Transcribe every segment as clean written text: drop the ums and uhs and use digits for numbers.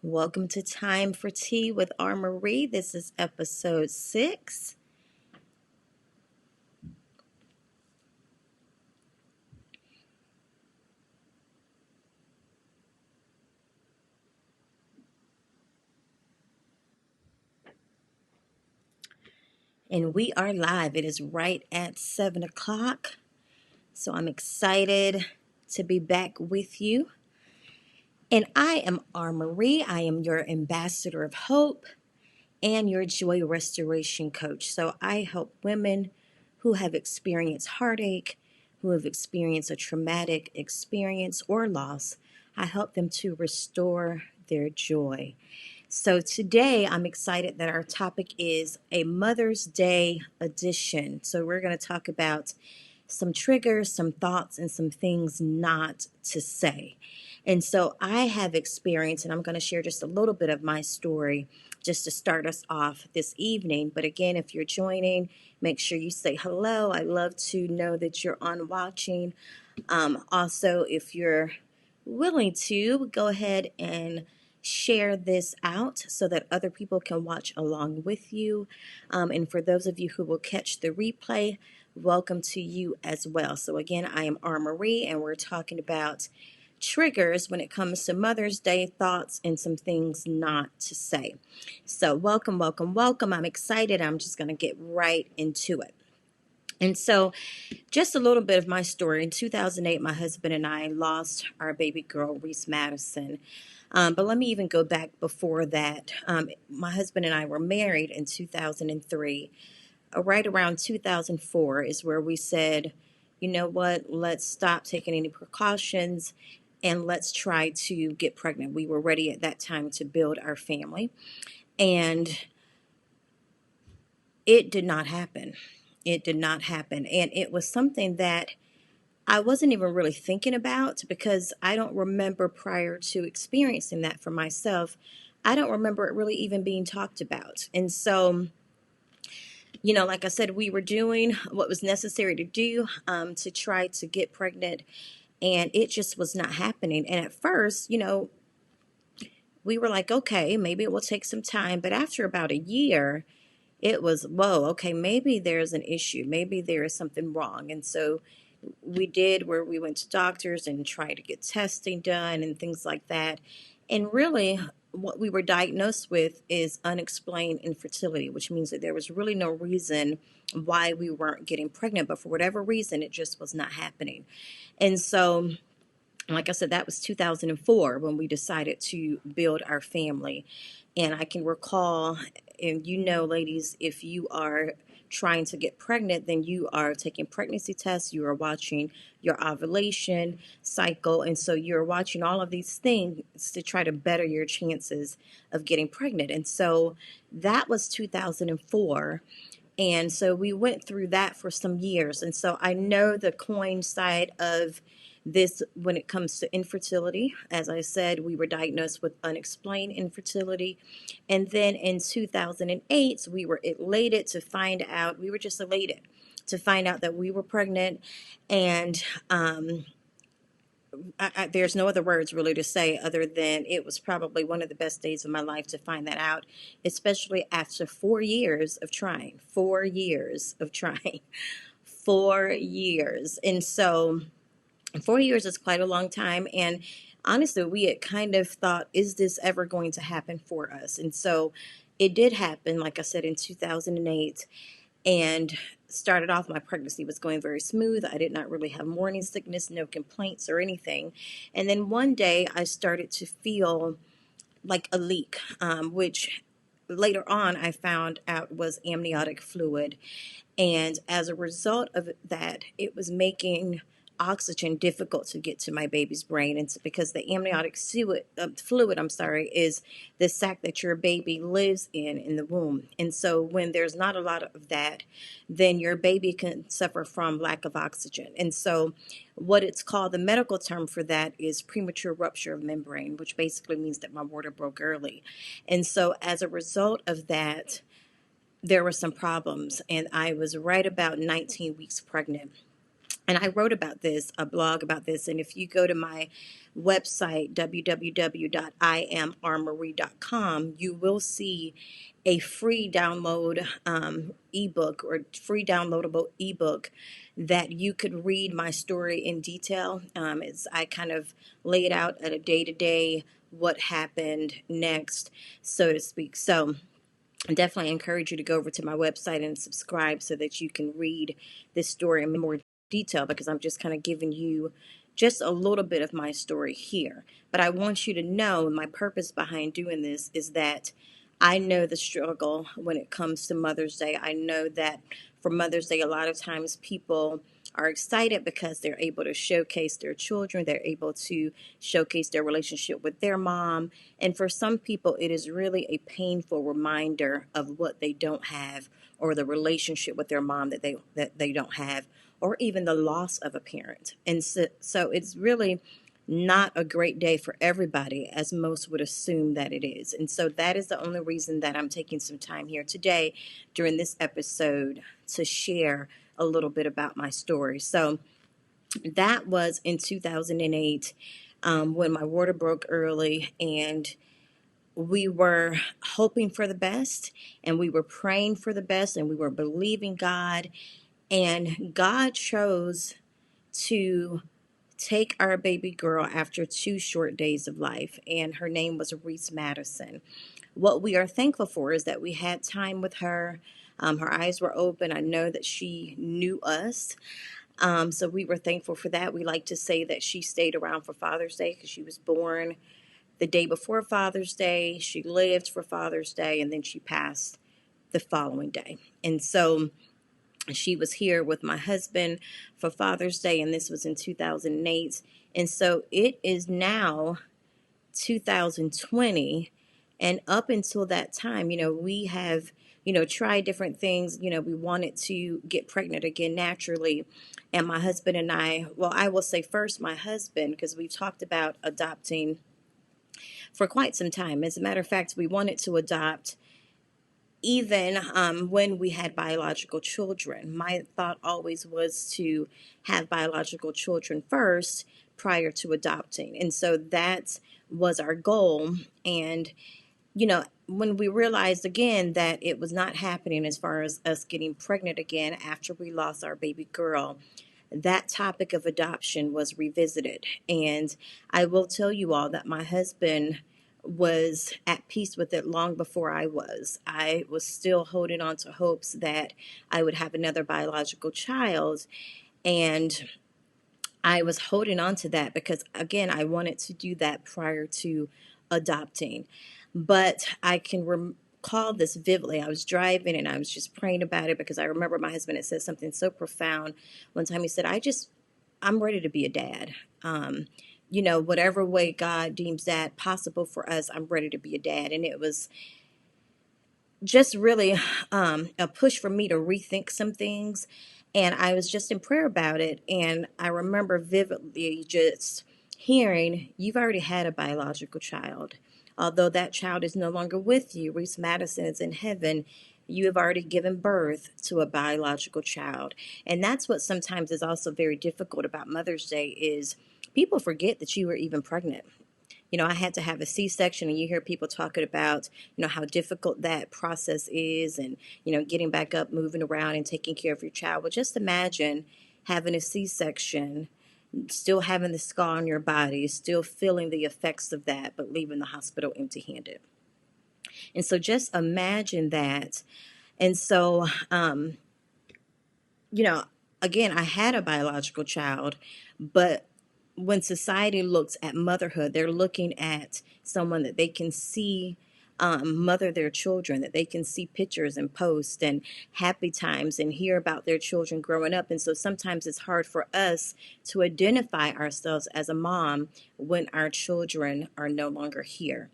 Welcome to Time for Tea with R. Marie. This is episode 6. And we are live. It is right at 7 o'clock. So I'm excited to be back with you. And I am R. Marie. I am your ambassador of hope and your joy restoration coach. So I help women who have experienced heartache, who have experienced a traumatic experience or loss. I help them to restore their joy. So today I'm excited that our topic is a Mother's Day edition. So we're going to talk about some triggers, some thoughts, and some things not to say. And so I have experienced, and I'm going to share just a little bit of my story just to start us off this evening. But again, if you're joining, make sure you say hello. I love to know that you're on watching. Also, if you're willing to, go ahead and share this out so that other people can watch along with you. And for those of you who will catch the replay, welcome to you as well. So again, I am R. Marie, and we're talking about triggers when it comes to Mother's Day thoughts and some things not to say. So welcome, welcome, welcome. I'm excited. I'm just going to get right into it. And so just a little bit of my story. In 2008, my husband and I lost our baby girl, Reese Madison. But let me even go back before that. My husband and I were married in 2003. Right around 2004 is where we said, you know what, let's stop taking any precautions and let's try to get pregnant. We were ready at that time to build our family. And it did not happen. It did not happen. And it was something that I wasn't even really thinking about because I don't remember prior to experiencing that for myself. I don't remember it really even being talked about. And so, like I said, we were doing what was necessary to do to try to get pregnant, and it just was not happening. And at first, we were like, okay, maybe it will take some time. But after about a year, it was, whoa, okay, maybe there's an issue. Maybe there is something wrong. And so we did where we went to doctors and tried to get testing done and things like that. And really, what we were diagnosed with is unexplained infertility, which means that there was really no reason why we weren't getting pregnant. But for whatever reason, it just was not happening. And so, like I said, that was 2004 when we decided to build our family. And I can recall, and ladies, if you are trying to get pregnant, then you are taking pregnancy tests, you are watching your ovulation cycle, and so you're watching all of these things to try to better your chances of getting pregnant. And so that was 2004. And so we went through that for some years. And so I know the coin side of this when it comes to infertility. As I said, we were diagnosed with unexplained infertility. And then in 2008, we were elated to find out, we were just elated to find out that we were pregnant. And there's no other words really to say other than it was probably one of the best days of my life to find that out, especially after 4 years of trying. 4 years of trying. 4 years. And so 4 years is quite a long time. And honestly, we had kind of thought, is this ever going to happen for us? And so it did happen, like I said, in 2008. And started off, my pregnancy was going very smooth. I did not really have morning sickness, no complaints or anything. And then one day I started to feel like a leak, which later on I found out was amniotic fluid. And as a result of that, it was making oxygen difficult to get to my baby's brain. And it's because the amniotic fluid, is the sac that your baby lives in the womb. And so when there's not a lot of that, then your baby can suffer from lack of oxygen. And so what it's called, the medical term for that is premature rupture of membrane, which basically means that my water broke early. And so as a result of that, there were some problems, and I was right about 19 weeks pregnant. And I wrote about this, a blog about this. And if you go to my website, www.iamarmory.com, you will see a free download ebook or free downloadable ebook that you could read my story in detail. It's, I kind of lay it out at a day to day, what happened next, so to speak. So I definitely encourage you to go over to my website and subscribe so that you can read this story in more detail, because I'm just kind of giving you just a little bit of my story here. But I want you to know my purpose behind doing this is that I know the struggle when it comes to Mother's Day. I know that for Mother's Day, a lot of times people are excited because they're able to showcase their children, they're able to showcase their relationship with their mom. And for some people, it is really a painful reminder of what they don't have, or the relationship with their mom that they don't have, or even the loss of a parent. And so it's really not a great day for everybody, as most would assume that it is. And so that is the only reason that I'm taking some time here today during this episode to share a little bit about my story. So that was in 2008, when my water broke early, and we were hoping for the best, and we were praying for the best, and we were believing God. And God chose to take our baby girl after 2 short days of life, and her name was Reese Madison. What we are thankful for is that we had time with her. Her eyes were open. I know that she knew us. So we were thankful for that. We like to say that she stayed around for Father's Day because she was born the day before Father's Day. She lived for Father's Day, and then she passed the following day. And so she was here with my husband for Father's Day, and this was in 2008. And so it is now 2020. And up until that time, we have, tried different things. We wanted to get pregnant again naturally. And my husband and I, well, I will say first my husband, because we've talked about adopting for quite some time. As a matter of fact, we wanted to adopt even when we had biological children. My thought always was to have biological children first prior to adopting. And so that was our goal. And, when we realized again that it was not happening as far as us getting pregnant again after we lost our baby girl, that topic of adoption was revisited. And I will tell you all that my husband was at peace with it long before I was. I was still holding on to hopes that I would have another biological child. And I was holding on to that because, again, I wanted to do that prior to adopting. But I can recall this vividly. I was driving and I was just praying about it because I remember my husband had said something so profound. One time he said, I'm ready to be a dad. Whatever way God deems that possible for us, I'm ready to be a dad. And it was just really a push for me to rethink some things. And I was just in prayer about it. And I remember vividly just hearing, you've already had a biological child. Although that child is no longer with you, Reese Madison is in heaven. You have already given birth to a biological child. And that's what sometimes is also very difficult about Mother's Day is people forget that you were even pregnant. I had to have a C-section, and you hear people talking about, how difficult that process is, and, getting back up, moving around, and taking care of your child. Well, just imagine having a C-section, still having the scar on your body, still feeling the effects of that, but leaving the hospital empty-handed. And so just imagine that. And so, again, I had a biological child, but when society looks at motherhood, they're looking at someone that they can see mother their children, that they can see pictures and post and happy times and hear about their children growing up. And so sometimes it's hard for us to identify ourselves as a mom when our children are no longer here.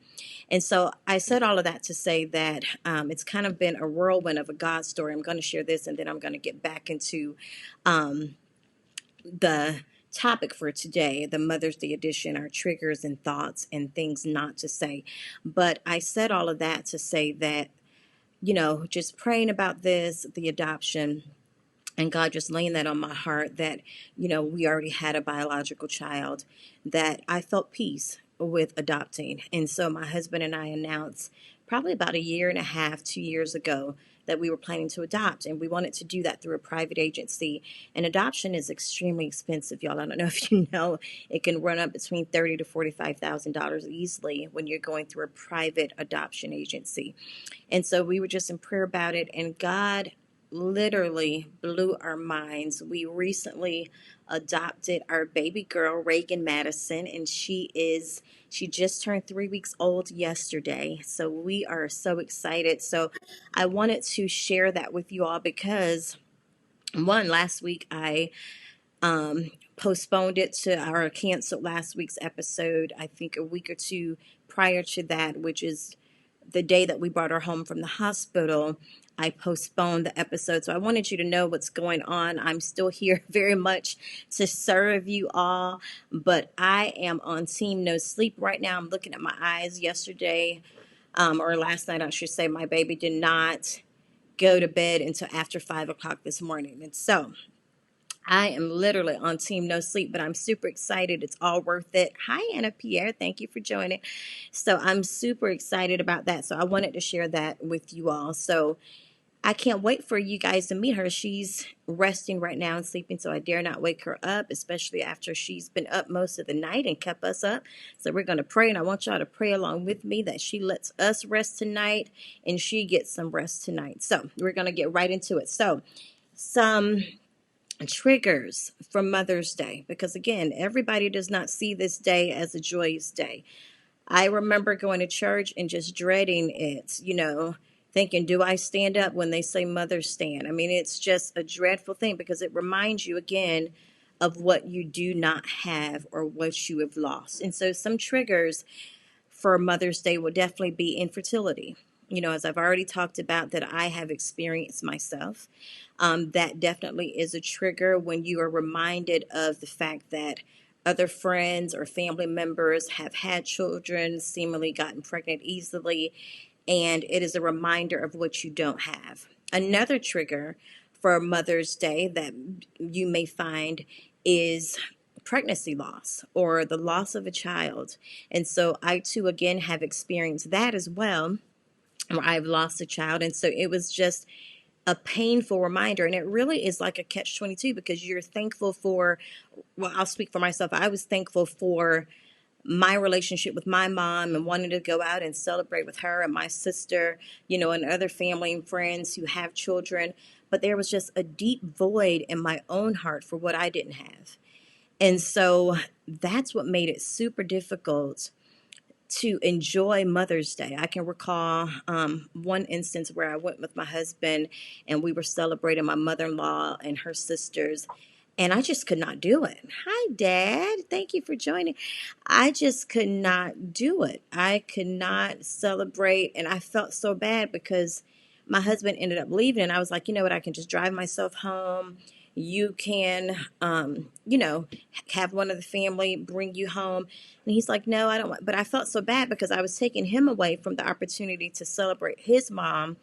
And so I said all of that to say that it's kind of been a whirlwind of a God story. I'm going to share this, and then I'm going to get back into the topic for today, the Mother's Day edition, our triggers and thoughts and things not to say. But I said all of that to say that, just praying about this, the adoption, and God just laying that on my heart that, we already had a biological child, that I felt peace with adopting. And so my husband and I announced probably about a year and a half, 2 years ago, that we were planning to adopt. And we wanted to do that through a private agency. And adoption is extremely expensive, y'all. I don't know if you know, it can run up between $30,000 to $45,000 easily when you're going through a private adoption agency. And so we were just in prayer about it, and God literally blew our minds. We recently adopted our baby girl, Reagan Madison, and she just turned 3 weeks old yesterday. So we are so excited. So I wanted to share that with you all because one, last week I postponed it to or canceled last week's episode, I think a week or two prior to that, which is the day that we brought her home from the hospital. I postponed the episode. So I wanted you to know what's going on. I'm still here very much to serve you all, but I am on team no sleep right now. I'm looking at my eyes yesterday, or last night, I should say, my baby did not go to bed until after 5 o'clock this morning. And so I am literally on team no sleep, but I'm super excited. It's all worth it. Hi, Anna Pierre. Thank you for joining. So I'm super excited about that. So I wanted to share that with you all. So I can't wait for you guys to meet her. She's resting right now and sleeping, so I dare not wake her up, especially after she's been up most of the night and kept us up. So we're going to pray, and I want y'all to pray along with me that she lets us rest tonight and she gets some rest tonight. So we're going to get right into it. So some triggers for Mother's Day, because again, everybody does not see this day as a joyous day. I remember going to church and just dreading it, thinking, do I stand up when they say mothers stand? I mean, it's just a dreadful thing because it reminds you again of what you do not have or what you have lost. And so some triggers for Mother's Day will definitely be infertility. As I've already talked about, that I have experienced myself. That definitely is a trigger when you are reminded of the fact that other friends or family members have had children, seemingly gotten pregnant easily, and it is a reminder of what you don't have. Another trigger for Mother's Day that you may find is pregnancy loss or the loss of a child. And so I too, again, have experienced that as well, where I've lost a child. And so it was just a painful reminder. And it really is like a catch-22 because you're thankful for, well, I'll speak for myself. I was thankful for my relationship with my mom and wanting to go out and celebrate with her and my sister, and other family and friends who have children. But there was just a deep void in my own heart for what I didn't have. And so that's what made it super difficult to enjoy Mother's Day. I can recall one instance where I went with my husband and we were celebrating my mother-in-law and her sisters, and I just could not do it. Hi, Dad. Thank you for joining. I just could not do it. I could not celebrate, and I felt so bad because my husband ended up leaving, and I was like, you know what, I can just drive myself home. You can, have one of the family bring you home. And he's like, no, I don't want. But I felt so bad because I was taking him away from the opportunity to celebrate his mom.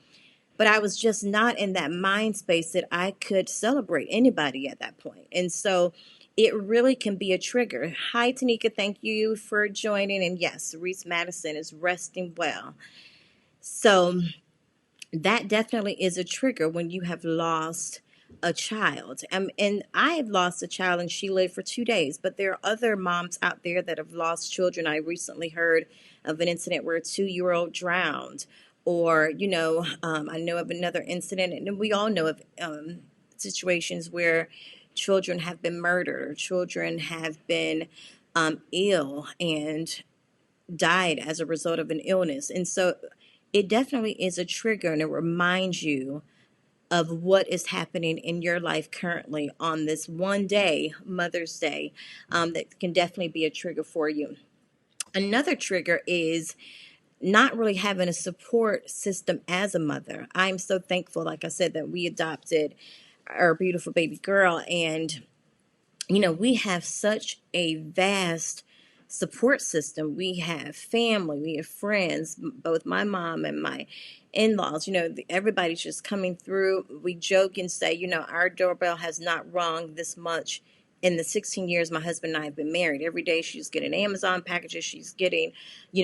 But I was just not in that mind space that I could celebrate anybody at that point. And so it really can be a trigger. Hi, Tanika. Thank you for joining. And yes, Reese Madison is resting well. So that definitely is a trigger when you have lost a child. And I have lost a child and she lived for 2 days, but there are other moms out there that have lost children. I recently heard of an incident where a 2-year-old drowned, or, I know of another incident, and we all know of situations where children have been murdered or children have been ill and died as a result of an illness. And so it definitely is a trigger, and it reminds you of what is happening in your life currently on this one day, Mother's Day, that can definitely be a trigger for you. Another trigger is not really having a support system as a mother. I'm so thankful, like I said, that we adopted our beautiful baby girl, and we have such a vast support system. We have family, we have friends, both my mom and my in-laws. Everybody's just coming through. We joke and say, our doorbell has not rung this much in the 16 years my husband and I have been married. Every day she's getting Amazon packages, she's getting,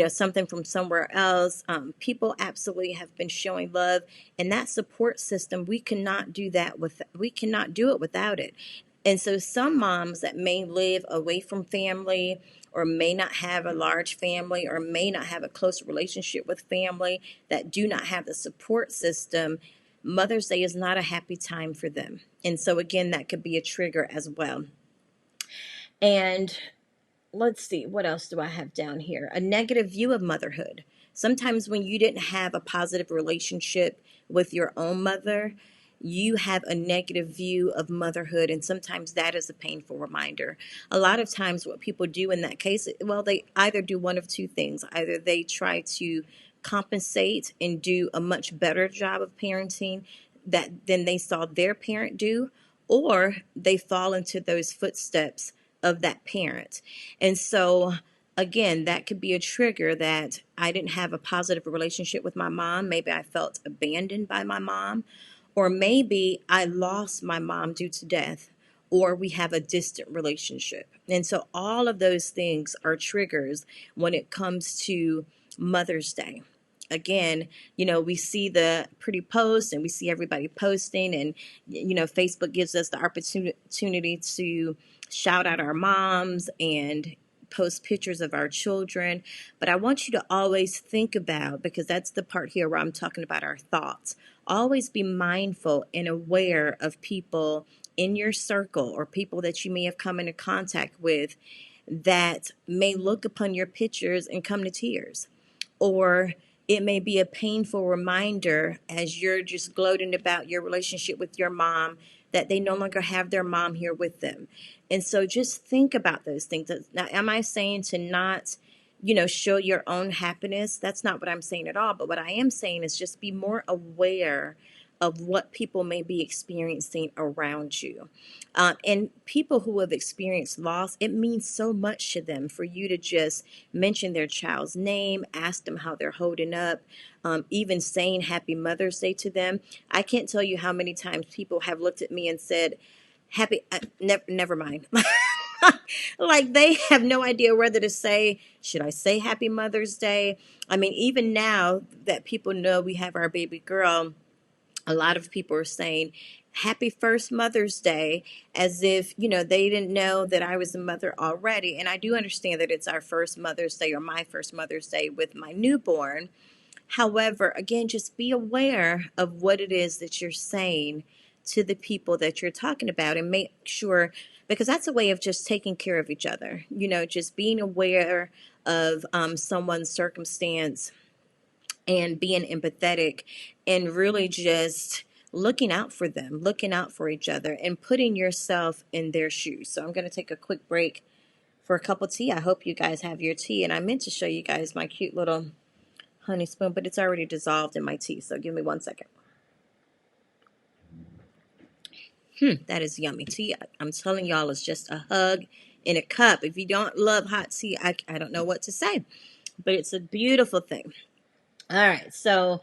something from somewhere else. People absolutely have been showing love, and that support system, we cannot do it without it. And so some moms that may live away from family, or may not have a large family, or may not have a close relationship with family, that do not have the support system, Mother's Day is not a happy time for them. And so again, that could be a trigger as well. And let's see, what else do I have down here? A negative view of motherhood. Sometimes when you didn't have a positive relationship with your own mother, you have a negative view of motherhood, and sometimes that is a painful reminder. A lot of times what people do in that case, well, they either do one of two things. Either they try to compensate and do a much better job of parenting than they saw their parent do, or they fall into those footsteps of that parent. And so again, that could be a trigger that I didn't have a positive relationship with my mom. Maybe I felt abandoned by my mom, or maybe I lost my mom due to death, or we have a distant relationship. And so all of those things are triggers when it comes to Mother's Day. Again, we see the pretty posts and we see everybody posting, and Facebook gives us the opportunity to shout out our moms and post pictures of our children. But I want you to always think about, because that's the part here where I'm talking about our thoughts, always be mindful and aware of people in your circle, or people that you may have come into contact with, that may look upon your pictures and come to tears. Or it may be a painful reminder as you're just gloating about your relationship with your mom, that they no longer have their mom here with them. And so just think about those things. Now, am I saying to not, show your own happiness? That's not what I'm saying at all. But what I am saying is just be more aware of what people may be experiencing around you. And people who have experienced loss, it means so much to them for you to just mention their child's name, ask them how they're holding up, even saying Happy Mother's Day to them. I can't tell you how many times people have looked at me and said, never mind. Like they have no idea whether to say, should I say Happy Mother's Day? I mean, even now that people know we have our baby girl, a lot of people are saying happy first Mother's Day, as if, they didn't know that I was a mother already. And I do understand that it's our first Mother's Day, or my first Mother's Day with my newborn. However, again, just be aware of what it is that you're saying to the people that you're talking about, and make sure, because that's a way of just taking care of each other, just being aware of someone's circumstance and being empathetic, and really just looking out for them, looking out for each other, and putting yourself in their shoes. So I'm going to take a quick break for a cup of tea. I hope you guys have your tea. And I meant to show you guys my cute little honey spoon, but it's already dissolved in my tea. So give me 1 second. That is yummy tea. I'm telling y'all, it's just a hug in a cup. If you don't love hot tea, I don't know what to say, but it's a beautiful thing. All right, so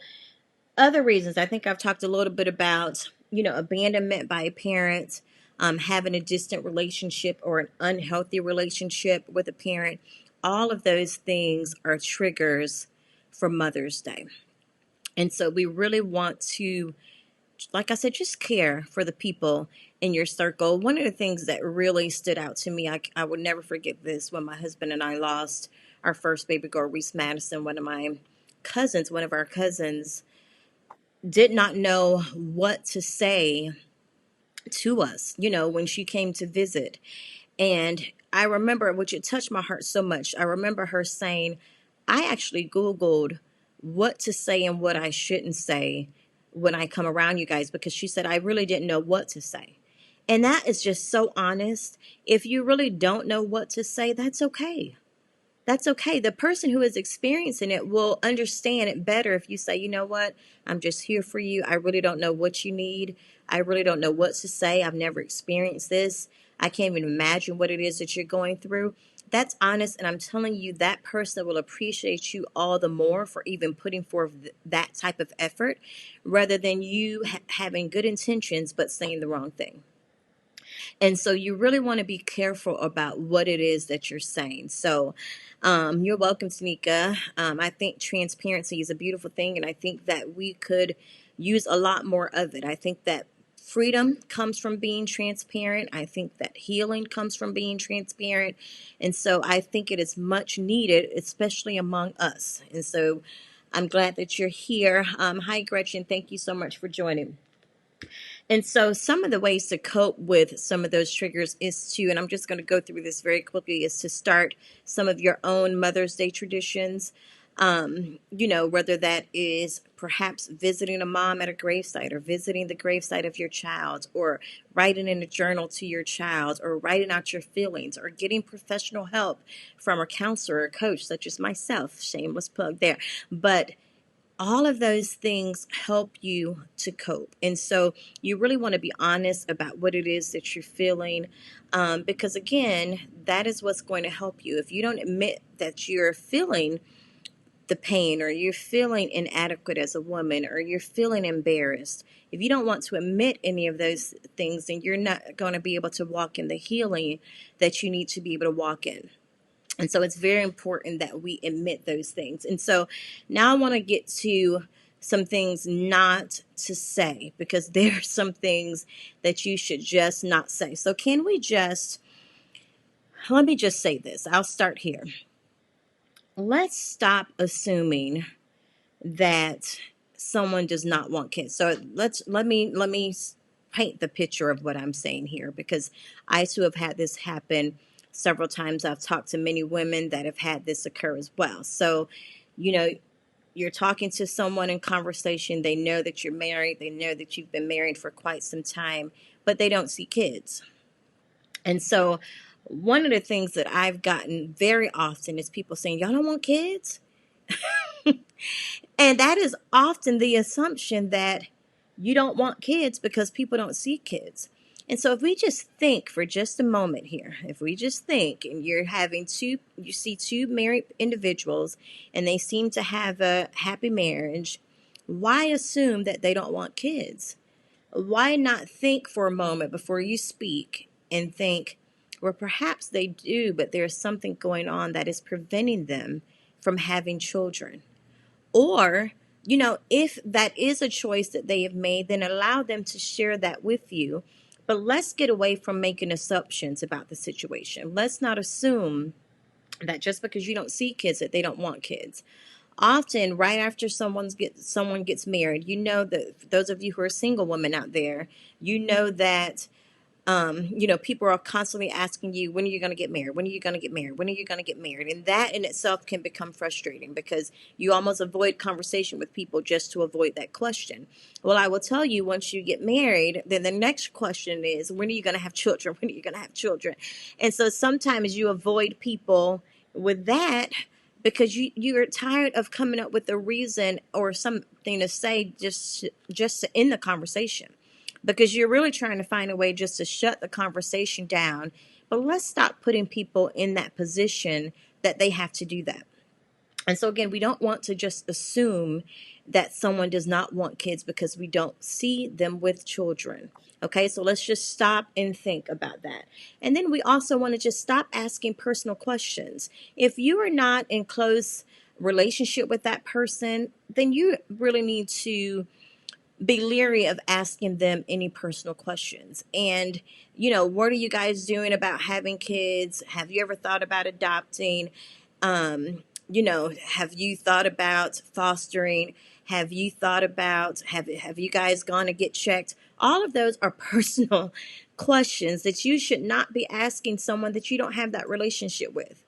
other reasons, I think I've talked a little bit about, abandonment by a parent, having a distant relationship or an unhealthy relationship with a parent. All of those things are triggers for Mother's Day. And so we really want to, like I said, just care for the people in your circle. One of the things that really stood out to me, I would never forget this, when my husband and I lost our first baby girl, Reese Madison. One of our cousins did not know what to say to us, when she came to visit. And I remember, which it touched my heart so much, I remember her saying, I actually Googled what to say and what I shouldn't say when I come around you guys, because she said, I really didn't know what to say. And that is just so honest. If you really don't know what to say, that's okay. That's okay. The person who is experiencing it will understand it better if you say, you know what, I'm just here for you. I really don't know what you need. I really don't know what to say. I've never experienced this. I can't even imagine what it is that you're going through. that's honest, and I'm telling you, that person will appreciate you all the more for even putting forth that type of effort, rather than you having good intentions but saying the wrong thing. And so you really want to be careful about what it is that you're saying. So you're welcome, Tanika. I think transparency is a beautiful thing, and I think that we could use a lot more of it. I think that freedom comes from being transparent. I think that healing comes from being transparent. And so I think it is much needed, especially among us. And so I'm glad that you're here. Hi, Gretchen. Thank you so much for joining. And so some of the ways to cope with some of those triggers is to, and I'm just going to go through this very quickly, is to start some of your own Mother's Day traditions. Whether that is perhaps visiting a mom at a gravesite, or visiting the gravesite of your child, or writing in a journal to your child, or writing out your feelings, or getting professional help from a counselor or a coach, such as myself. Shameless plug there. But all of those things help you to cope. And so you really want to be honest about what it is that you're feeling, because again, that is what's going to help you. If you don't admit that you're feeling the pain, or you're feeling inadequate as a woman, or you're feeling embarrassed, if you don't want to admit any of those things, then you're not going to be able to walk in the healing that you need to be able to walk in. And so it's very important that we admit those things. And so now I want to get to some things not to say, because there are some things that you should just not say. So let me just say this. I'll start here. Let's stop assuming that someone does not want kids. So let me paint the picture of what I'm saying here, because I too have had this happen several times. I've talked to many women that have had this occur as well. So, you know, you're talking to someone in conversation, they know that you're married, they know that you've been married for quite some time, but they don't see kids. And so one of the things that I've gotten very often is people saying, "Y'all don't want kids?" And that is often the assumption that you don't want kids because people don't see kids. And so if we just think for just a moment here, if we just think, and you see two married individuals and they seem to have a happy marriage, why assume that they don't want kids? Why not think for a moment before you speak and think, well, perhaps they do, but there's something going on that is preventing them from having children. Or, if that is a choice that they have made, then allow them to share that with you. But let's get away from making assumptions about the situation. Let's not assume that just because you don't see kids that they don't want kids. Often, right after someone gets married, that those of you who are single women out there, that people are constantly asking you, when are you going to get married? When are you going to get married? When are you going to get married? And that in itself can become frustrating, because you almost avoid conversation with people just to avoid that question. Well, I will tell you, once you get married, then the next question is, when are you going to have children? When are you going to have children? And so sometimes you avoid people with that, because you're tired of coming up with a reason or something to say just to end the conversation, because you're really trying to find a way just to shut the conversation down. But let's stop putting people in that position that they have to do that. And so again, we don't want to just assume that someone does not want kids because we don't see them with children. Okay, so let's just stop and think about that. And then we also want to just stop asking personal questions. If you are not in close relationship with that person, then you really need to be leery of asking them any personal questions. And, what are you guys doing about having kids? Have you ever thought about adopting? Have you thought about fostering? Have you thought about, have you guys gone to get checked? All of those are personal questions that you should not be asking someone that you don't have that relationship with.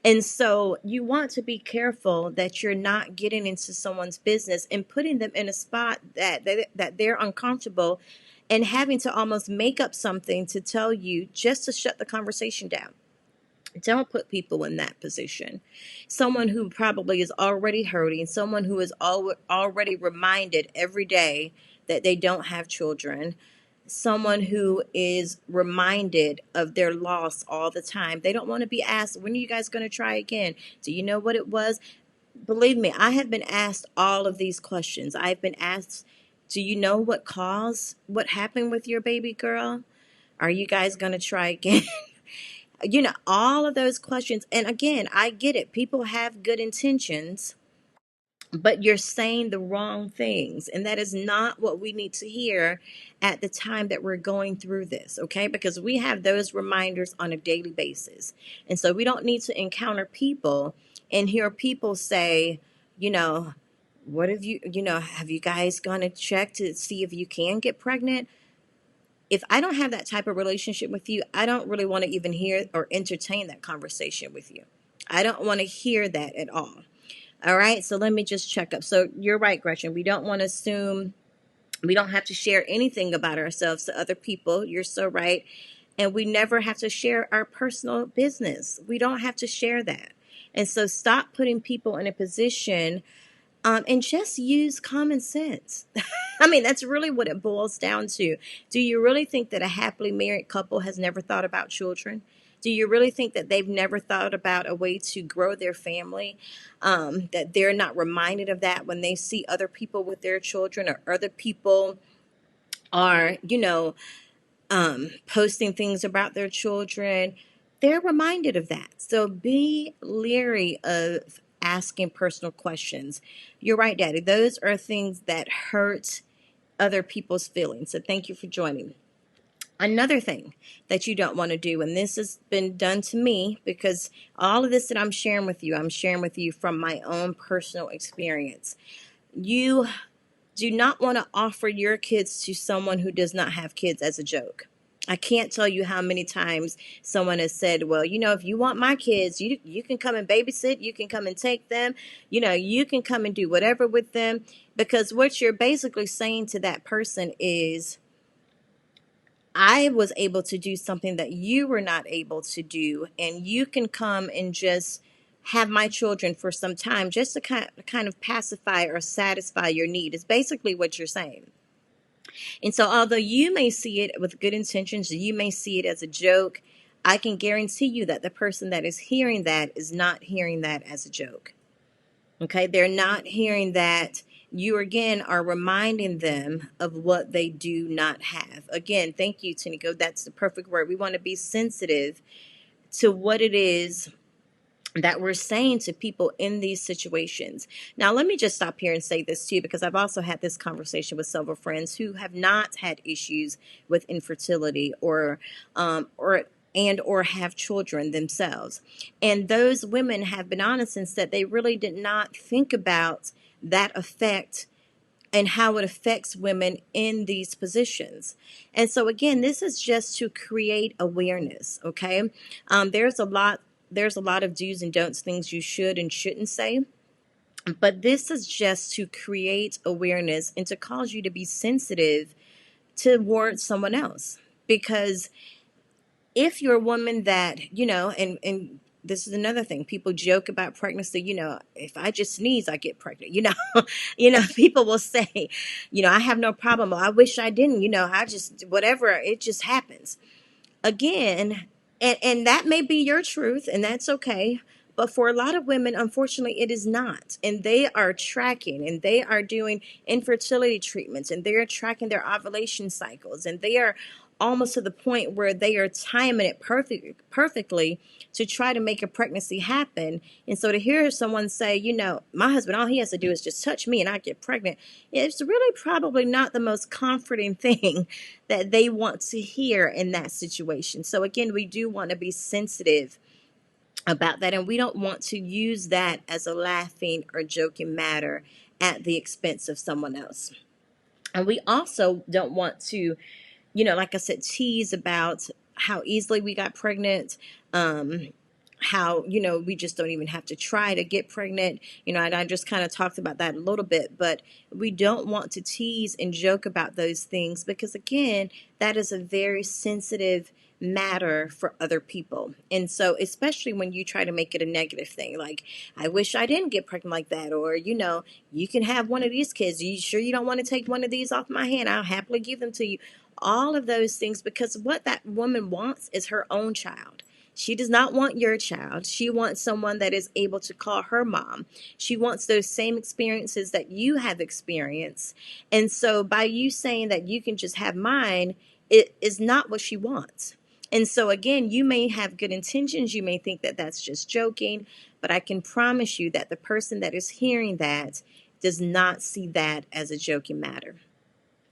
And so you want to be careful that you're not getting into someone's business and putting them in a spot that they're uncomfortable, and having to almost make up something to tell you just to shut the conversation down. Don't put people in that position. Someone who probably is already hurting, someone who is already reminded every day that they don't have children, someone who is reminded of their loss all the time. They don't want to be asked, when are you guys going to try again? Do you know what it was? Believe me, I have been asked all of these questions. I've been asked, do you know what happened with your baby girl? Are you guys going to try again? All of those questions. And again, I get it. People have good intentions, but you're saying the wrong things. And that is not what we need to hear at the time that we're going through this, okay? Because we have those reminders on a daily basis. And so we don't need to encounter people and hear people say, you know, what have you guys gone to check to see if you can get pregnant? If I don't have that type of relationship with you, I don't really want to even hear or entertain that conversation with you. I don't want to hear that at all. All right, so let me just check up. So you're right, Gretchen. We don't want to assume, we don't have to share anything about ourselves to other people. You're so right. And we never have to share our personal business. We don't have to share that. And so stop putting people in a position, and just use common sense. I mean, that's really what it boils down to. Do you really think that a happily married couple has never thought about children? Do you really think that they've never thought about a way to grow their family? That they're not reminded of that when they see other people with their children, or other people are, posting things about their children? They're reminded of that. So be leery of asking personal questions. You're right, Daddy. Those are things that hurt other people's feelings. So thank you for joining. Another thing that you don't want to do, and this has been done to me, because all of this that I'm sharing with you, I'm sharing with you from my own personal experience. You do not want to offer your kids to someone who does not have kids as a joke. I can't tell you how many times someone has said, well, if you want my kids, you can come and babysit, you can come and take them, you can come and do whatever with them. Because what you're basically saying to that person is, I was able to do something that you were not able to do, and you can come and just have my children for some time, just to kind of pacify or satisfy your need, is basically what you're saying. And so although you may see it with good intentions, you may see it as a joke, I can guarantee you that the person that is hearing that is not hearing that as a joke. Okay, they're not hearing that you again are reminding them of what they do not have. Again, thank you, Taniko. That's the perfect word. We want to be sensitive to what it is that we're saying to people in these situations. Now, let me just stop here and say this too, because I've also had this conversation with several friends who have not had issues with infertility or have children themselves. And those women have been honest and said they really did not think about that effect and how it affects women in these positions. And so again, this is just to create awareness, okay? There's a lot of do's and don'ts, things you should and shouldn't say. But this is just to create awareness and to cause you to be sensitive towards someone else. Because if you're a woman that, and this is another thing, people joke about pregnancy, if I just sneeze, I get pregnant, people will say, I have no problem. I wish I didn't, I just, whatever, it just happens. Again, and that may be your truth, and that's okay. But for a lot of women, unfortunately, it is not. And they are tracking, and they are doing infertility treatments, and they are tracking their ovulation cycles, and they are almost to the point where they are timing it perfectly to try to make a pregnancy happen. And so to hear someone say, my husband, all he has to do is just touch me and I get pregnant, it's really probably not the most comforting thing that they want to hear in that situation. So again, we do want to be sensitive about that, and we don't want to use that as a laughing or joking matter at the expense of someone else. And we also don't want to, like I said, tease about how easily we got pregnant, how, we just don't even have to try to get pregnant. And I just kind of talked about that a little bit, but we don't want to tease and joke about those things because, again, that is a very sensitive matter for other people. And so, especially when you try to make it a negative thing, like, I wish I didn't get pregnant like that, or, you can have one of these kids. You sure you don't want to take one of these off my hand? I'll happily give them to you. All of those things, because what that woman wants is her own child. She does not want your child. She wants someone that is able to call her mom. She wants those same experiences that you have experienced. And so by you saying that you can just have mine, it is not what she wants. And so again, you may have good intentions. You may think that that's just joking, but I can promise you that the person that is hearing that does not see that as a joking matter.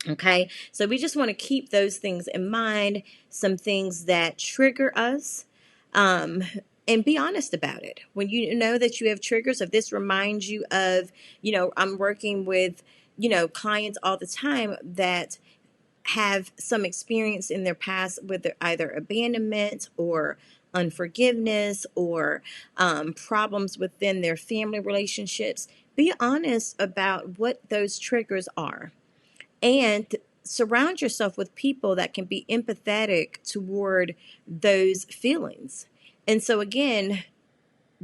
Okay, so we just want to keep those things in mind, some things that trigger us, um, and be honest about it. When you know that you have triggers, if this reminds you of, I'm working with, clients all the time that have some experience in their past with either abandonment or unforgiveness or problems within their family relationships. Be honest about what those triggers are, and surround yourself with people that can be empathetic toward those feelings. And so again,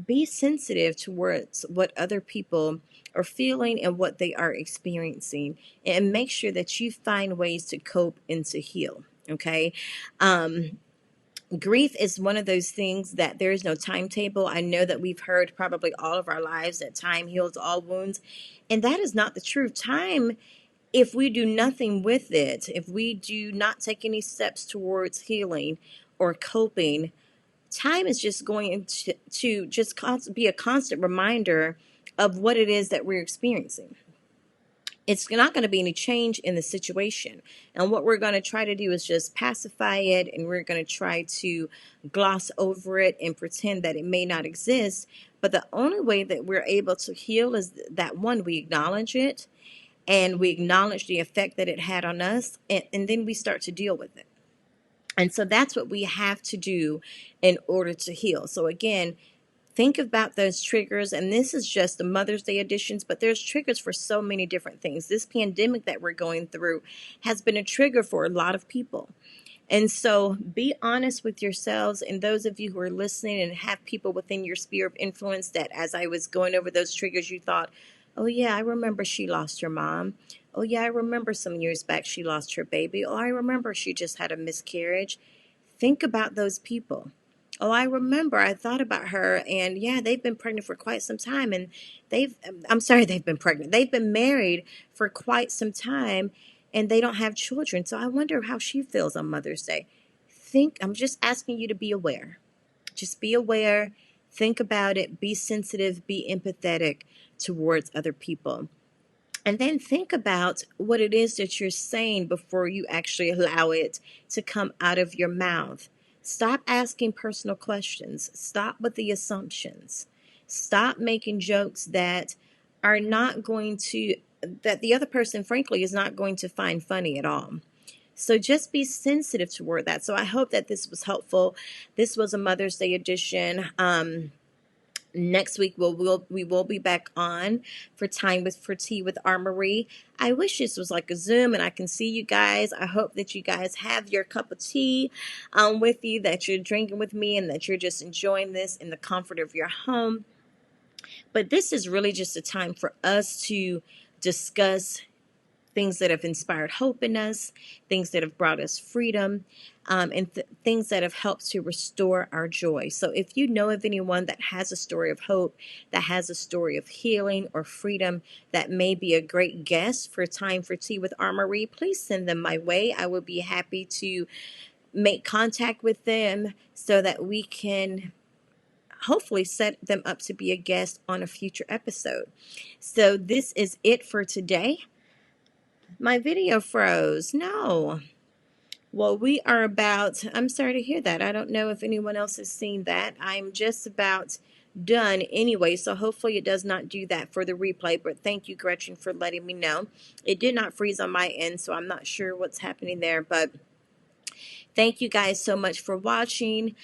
be sensitive towards what other people are feeling and what they are experiencing, and make sure that you find ways to cope and to heal. Okay. Grief is one of those things that there is no timetable. I know that we've heard probably all of our lives that time heals all wounds, and that is not the truth. Time, if we do nothing with it, if we do not take any steps towards healing or coping, time is just going to just be a constant reminder of what it is that we're experiencing. It's not going to be any change in the situation. And what we're going to try to do is just pacify it, and we're going to try to gloss over it and pretend that it may not exist. But the only way that we're able to heal is that, one, we acknowledge it, and we acknowledge the effect that it had on us, and then we start to deal with it. And so that's what we have to do in order to heal. So again, think about those triggers. And this is just the Mother's Day editions, but there's triggers for so many different things. This pandemic that we're going through has been a trigger for a lot of people. And so be honest with yourselves, and those of you who are listening and have people within your sphere of influence that, as I was going over those triggers, you thought, oh yeah, I remember she lost her mom. Oh yeah, I remember some years back she lost her baby. Oh, I remember she just had a miscarriage. Think about those people. Oh, I remember, I thought about her, and yeah, they've been pregnant for quite some time, and they've been pregnant. They've been married for quite some time, and they don't have children. So I wonder how she feels on Mother's Day. I'm just asking you to be aware. Just be aware, think about it, be sensitive, be empathetic towards other people. And then think about what it is that you're saying before you actually allow it to come out of your mouth. Stop asking personal questions. Stop with the assumptions. Stop making jokes that are not going to, that the other person, frankly, is not going to find funny at all. So just be sensitive toward that. So I hope that this was helpful. This was a Mother's Day edition. Next week we will be back on for tea with Armory. I wish this was like a Zoom and I can see you guys. I hope that you guys have your cup of tea with you, that you're drinking with me, and that you're just enjoying this in the comfort of your home. But this is really just a time for us to discuss things that have inspired hope in us, things that have brought us freedom, and things that have helped to restore our joy. So if you know of anyone that has a story of hope, that has a story of healing or freedom, that may be a great guest for Time for Tea with Armory, please send them my way. I would be happy to make contact with them so that we can hopefully set them up to be a guest on a future episode. So this is it for today. My video froze. No. Well, I'm sorry to hear that. I don't know if anyone else has seen that. I'm just about done anyway, so hopefully it does not do that for the replay. But thank you, Gretchen, for letting me know. It did not freeze on my end, so I'm not sure what's happening there. But thank you guys so much for watching.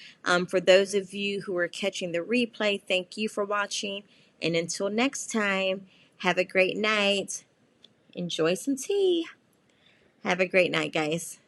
For those of you who are catching the replay, thank you for watching. And until next time, have a great night. Enjoy some tea. Have a great night, guys.